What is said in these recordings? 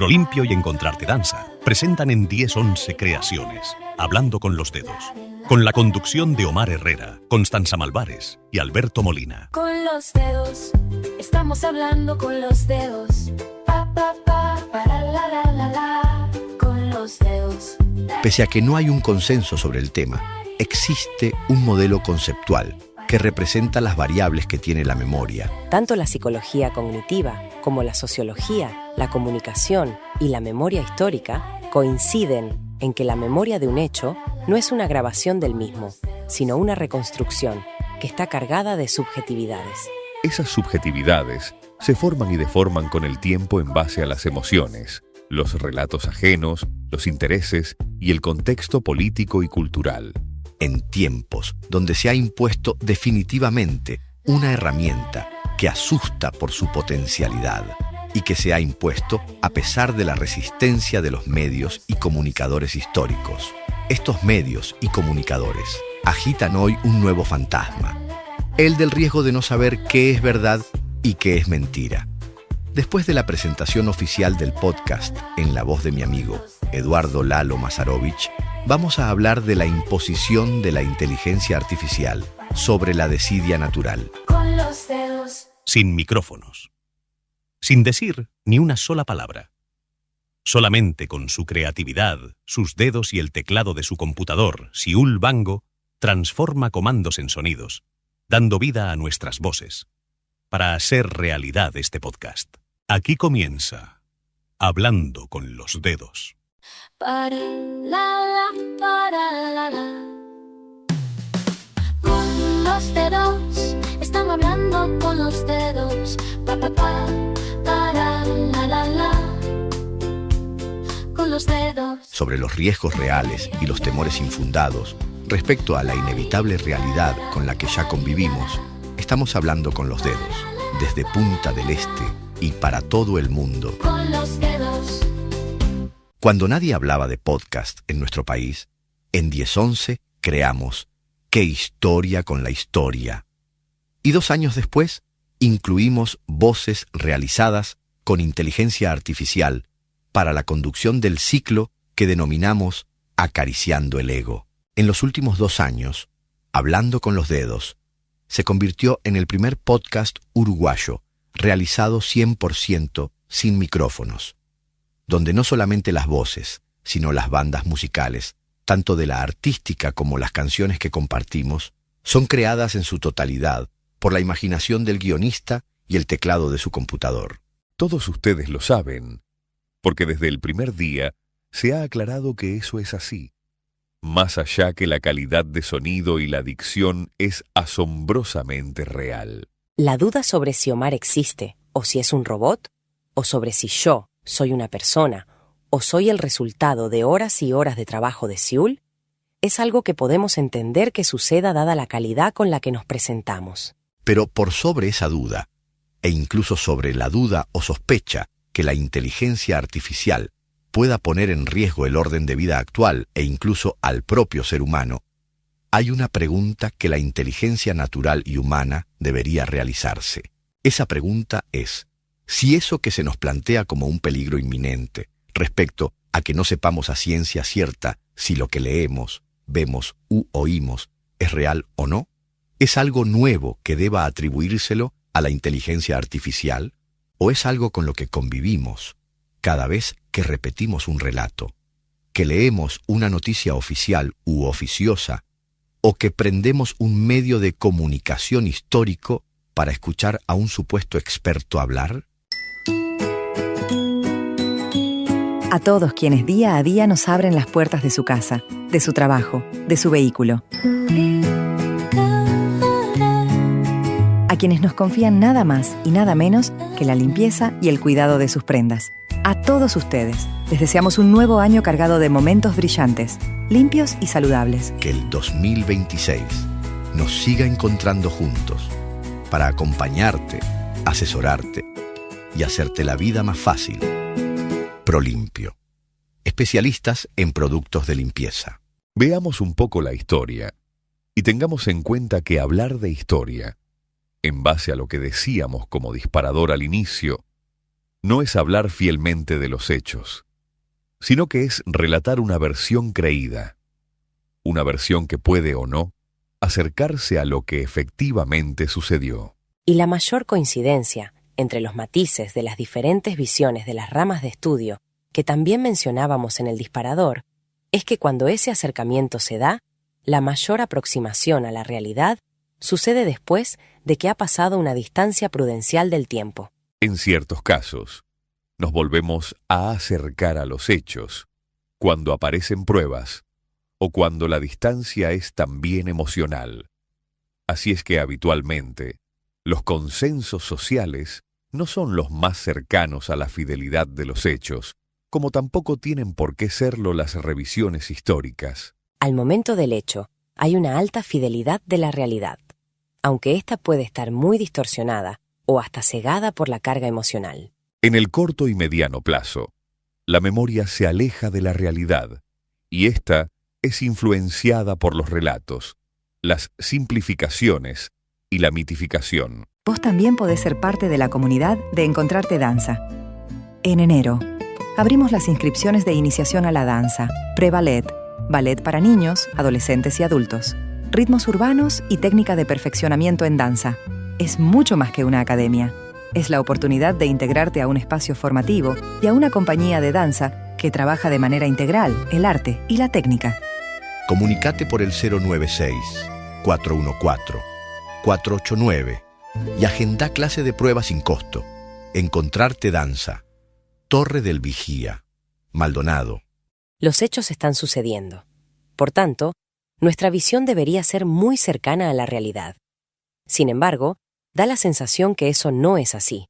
Prolimpio y Encontrarte Danza presentan en 10-11 Creaciones, Hablando con los Dedos, con la conducción de Omar Herrera, Constanza Malvares y Alberto Molina. Con los dedos, estamos hablando con los dedos. Pa, pa, pa, para, la, con los dedos. Pese a que no hay un consenso sobre el tema, existe un modelo conceptual que representa las variables que tiene la memoria. Tanto la psicología cognitiva como la sociología, la comunicación y la memoria histórica coinciden en que la memoria de un hecho no es una grabación del mismo, sino una reconstrucción que está cargada de subjetividades. Esas subjetividades se forman y deforman con el tiempo en base a las emociones, los relatos ajenos, los intereses y el contexto político y cultural. En tiempos donde se ha impuesto definitivamente una herramienta que asusta por su potencialidad y que se ha impuesto a pesar de la resistencia de los medios y comunicadores históricos. Estos medios y comunicadores agitan hoy un nuevo fantasma, el del riesgo de no saber qué es verdad y qué es mentira. Después de la presentación oficial del podcast en la voz de mi amigo Eduardo Lalo Mazarovich, vamos a hablar de la imposición de la inteligencia artificial sobre la desidia natural. Con los dedos. Sin micrófonos. Sin decir ni una sola palabra. Solamente con su creatividad, sus dedos y el teclado de su computador, Siul Bango, transforma comandos en sonidos, dando vida a nuestras voces, para hacer realidad este podcast. Aquí comienza Hablando con los Dedos. Para la, para la. Con los dedos, estamos hablando con los dedos. Pa, pa, pa, para la. Con los dedos. Sobre los riesgos reales y los temores infundados respecto a la inevitable realidad con la que ya convivimos, estamos hablando con los dedos, desde Punta del Este y para todo el mundo. Con los dedos. Cuando nadie hablaba de podcast en nuestro país, en 10-11 creamos ¿Qué historia con la historia? Y 2 años después, incluimos voces realizadas con inteligencia artificial para la conducción del ciclo que denominamos Acariciando el Ego. En los últimos 2 años, Hablando con los Dedos se convirtió en el primer podcast uruguayo realizado 100% sin micrófonos, donde no solamente las voces, sino las bandas musicales, tanto de la artística como las canciones que compartimos, son creadas en su totalidad por la imaginación del guionista y el teclado de su computador. Todos ustedes lo saben, porque desde el primer día se ha aclarado que eso es así. Más allá que la calidad de sonido y la dicción es asombrosamente real. La duda sobre si Omar existe, o si es un robot, o sobre si yo soy una persona, o soy el resultado de horas y horas de trabajo de Siul, es algo que podemos entender que suceda dada la calidad con la que nos presentamos. Pero por sobre esa duda, e incluso sobre la duda o sospecha que la inteligencia artificial pueda poner en riesgo el orden de vida actual e incluso al propio ser humano, hay una pregunta que la inteligencia natural y humana debería realizarse. Esa pregunta es: si eso que se nos plantea como un peligro inminente respecto a que no sepamos a ciencia cierta si lo que leemos, vemos u oímos es real o no, ¿es algo nuevo que deba atribuírselo a la inteligencia artificial? ¿O es algo con lo que convivimos cada vez que repetimos un relato, que leemos una noticia oficial u oficiosa, o que prendemos un medio de comunicación histórico para escuchar a un supuesto experto hablar? A todos quienes día a día nos abren las puertas de su casa, de su trabajo, de su vehículo. A quienes nos confían nada más y nada menos que la limpieza y el cuidado de sus prendas. A todos ustedes, les deseamos un nuevo año cargado de momentos brillantes, limpios y saludables. Que el 2026 nos siga encontrando juntos para acompañarte, asesorarte y hacerte la vida más fácil. Prolimpio. Especialistas en productos de limpieza. Veamos un poco la historia y tengamos en cuenta que hablar de historia, en base a lo que decíamos como disparador al inicio, no es hablar fielmente de los hechos, sino que es relatar una versión creída, una versión que puede o no acercarse a lo que efectivamente sucedió. Y la mayor coincidencia entre los matices de las diferentes visiones de las ramas de estudio que también mencionábamos en el disparador es que cuando ese acercamiento se da, la mayor aproximación a la realidad sucede después de que ha pasado una distancia prudencial del tiempo. En ciertos casos, nos volvemos a acercar a los hechos cuando aparecen pruebas o cuando la distancia es también emocional. Así es que habitualmente, los consensos sociales no son los más cercanos a la fidelidad de los hechos, como tampoco tienen por qué serlo las revisiones históricas. Al momento del hecho, hay una alta fidelidad de la realidad, aunque ésta puede estar muy distorsionada o hasta cegada por la carga emocional. En el corto y mediano plazo, la memoria se aleja de la realidad, y ésta es influenciada por los relatos, las simplificaciones y la mitificación. Vos también podés ser parte de la comunidad de Encontrarte Danza. En enero, abrimos las inscripciones de iniciación a la danza, pre-ballet, ballet para niños, adolescentes y adultos, ritmos urbanos y técnica de perfeccionamiento en danza. Es mucho más que una academia. Es la oportunidad de integrarte a un espacio formativo y a una compañía de danza que trabaja de manera integral el arte y la técnica. Comunicate por el 096-414-489 y agenda clase de prueba sin costo. Encontrarte Danza, Torre del Vigía, Maldonado. Los hechos están sucediendo. Por tanto, nuestra visión debería ser muy cercana a la realidad. Sin embargo, da la sensación que eso no es así.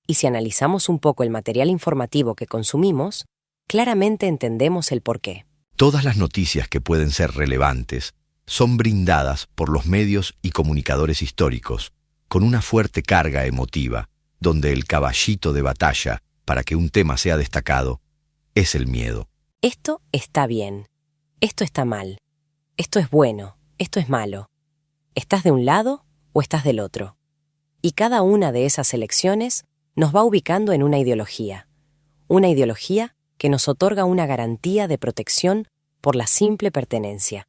Y si analizamos un poco el material informativo que consumimos, claramente entendemos el porqué. Todas las noticias que pueden ser relevantes son brindadas por los medios y comunicadores históricos, con una fuerte carga emotiva, donde el caballito de batalla para que un tema sea destacado es el miedo. Esto está bien, esto está mal, esto es bueno, esto es malo. ¿Estás de un lado o estás del otro? Y cada una de esas elecciones nos va ubicando en una ideología que nos otorga una garantía de protección por la simple pertenencia.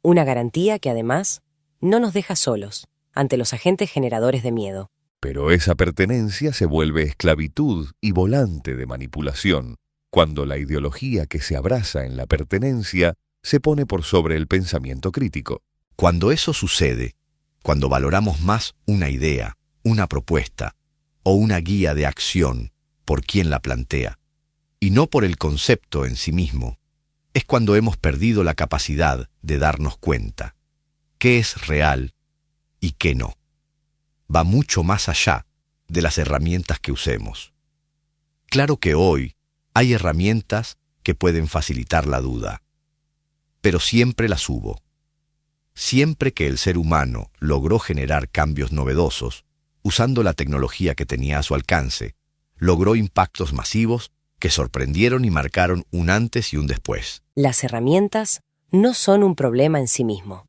Una garantía que además no nos deja solos ante los agentes generadores de miedo. Pero esa pertenencia se vuelve esclavitud y volante de manipulación cuando la ideología que se abraza en la pertenencia se pone por sobre el pensamiento crítico. Cuando eso sucede, cuando valoramos más una idea, una propuesta o una guía de acción por quien la plantea, y no por el concepto en sí mismo, es cuando hemos perdido la capacidad de darnos cuenta qué es real y qué no. Va mucho más allá de las herramientas que usemos. Claro que hoy hay herramientas que pueden facilitar la duda, pero siempre las hubo. Siempre que el ser humano logró generar cambios novedosos, usando la tecnología que tenía a su alcance, logró impactos masivos que sorprendieron y marcaron un antes y un después. Las herramientas no son un problema en sí mismo,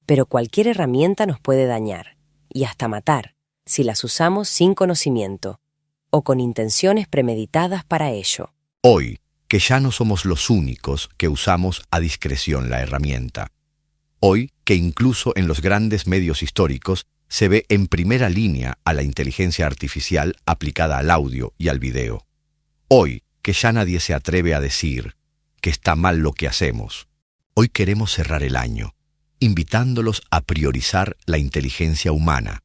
pero cualquier herramienta nos puede dañar y hasta matar si las usamos sin conocimiento o con intenciones premeditadas para ello. Hoy, que ya no somos los únicos que usamos a discreción la herramienta. Hoy, que incluso en los grandes medios históricos se ve en primera línea a la inteligencia artificial aplicada al audio y al video. Hoy, que ya nadie se atreve a decir que está mal lo que hacemos. Hoy queremos cerrar el año, invitándolos a priorizar la inteligencia humana,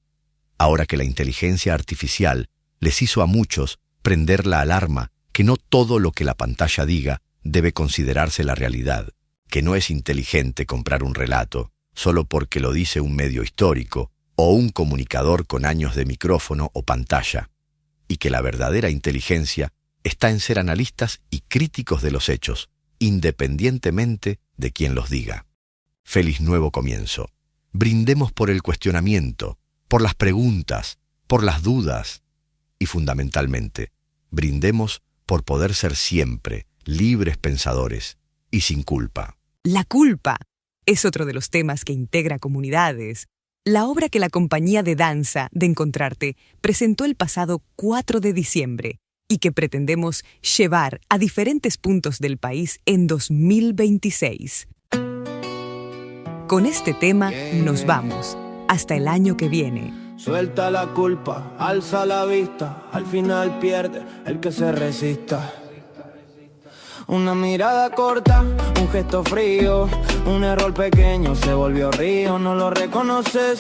ahora que la inteligencia artificial les hizo a muchos prender la alarma que no todo lo que la pantalla diga debe considerarse la realidad, que no es inteligente comprar un relato solo porque lo dice un medio histórico o un comunicador con años de micrófono o pantalla, y que la verdadera inteligencia está en ser analistas y críticos de los hechos, independientemente de quien los diga. Feliz nuevo comienzo. Brindemos por el cuestionamiento, por las preguntas, por las dudas y, fundamentalmente, brindemos por poder ser siempre libres pensadores y sin culpa. La culpa es otro de los temas que integra comunidades. La obra que la compañía de danza de Encontrarte presentó el pasado 4 de diciembre y que pretendemos llevar a diferentes puntos del país en 2026. Con este tema nos vamos hasta el año que viene. Suelta la culpa, alza la vista, al final pierde el que se resista. Una mirada corta, un gesto frío, un error pequeño se volvió río. No lo reconoces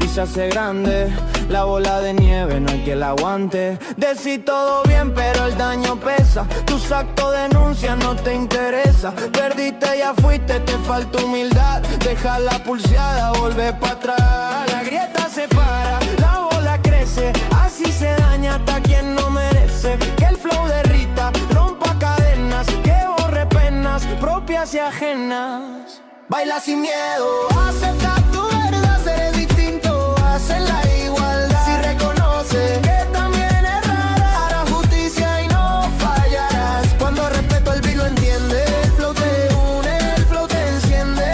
y se hace grande, la bola de nieve no hay quien la aguante. Decir todo bien pero el daño pesa, tus actos denuncian no te interesa. Perdiste, ya fuiste, te falta humildad, deja la pulseada, volver para atrás. La grieta se para, la bola crece, así se daña hasta quien no merece. Que el flow derrita, rompa cadenas, que borre penas propias y ajenas. Baila sin miedo, acepta tu verdad, seré distinto, haz la igualdad. Si reconoces que también es rara, harás justicia y no fallarás. Cuando respeto el beat lo entiende, el flow te une, el flow te enciende.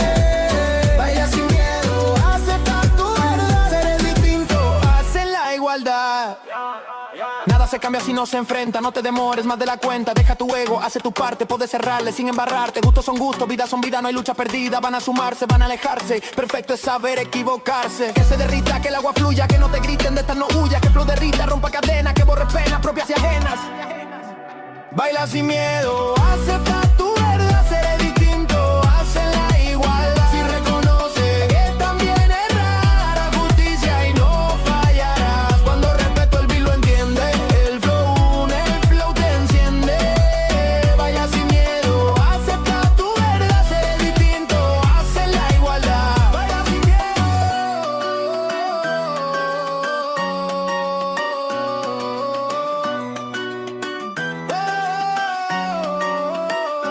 Baila sin miedo, acepta tu verdad, seré distinto, haz la igualdad. Nada se cambia si no se enfrenta, no te demores más de la cuenta. Deja tu ego, hace tu parte, puedes cerrarle sin embarrarte. Gustos son gustos, vida son vida, no hay lucha perdida. Van a sumarse, van a alejarse, perfecto es saber equivocarse. Que se derrita, que el agua fluya, que no te griten, de esta no huya. Que el flow derrita, rompa cadenas, que borre penas propias y ajenas. Baila sin miedo, acepta tu verdad, seré distinto, haz la igualdad. Si reconoce que también es rara, justicia y no fallarás. Cuando respeto el beat lo entiende, el flow une, el flow te enciende. Baila sin miedo, acepta tu verdad, seré distinto, haz la igualdad. Baila sin miedo.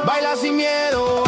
Baila sin miedo.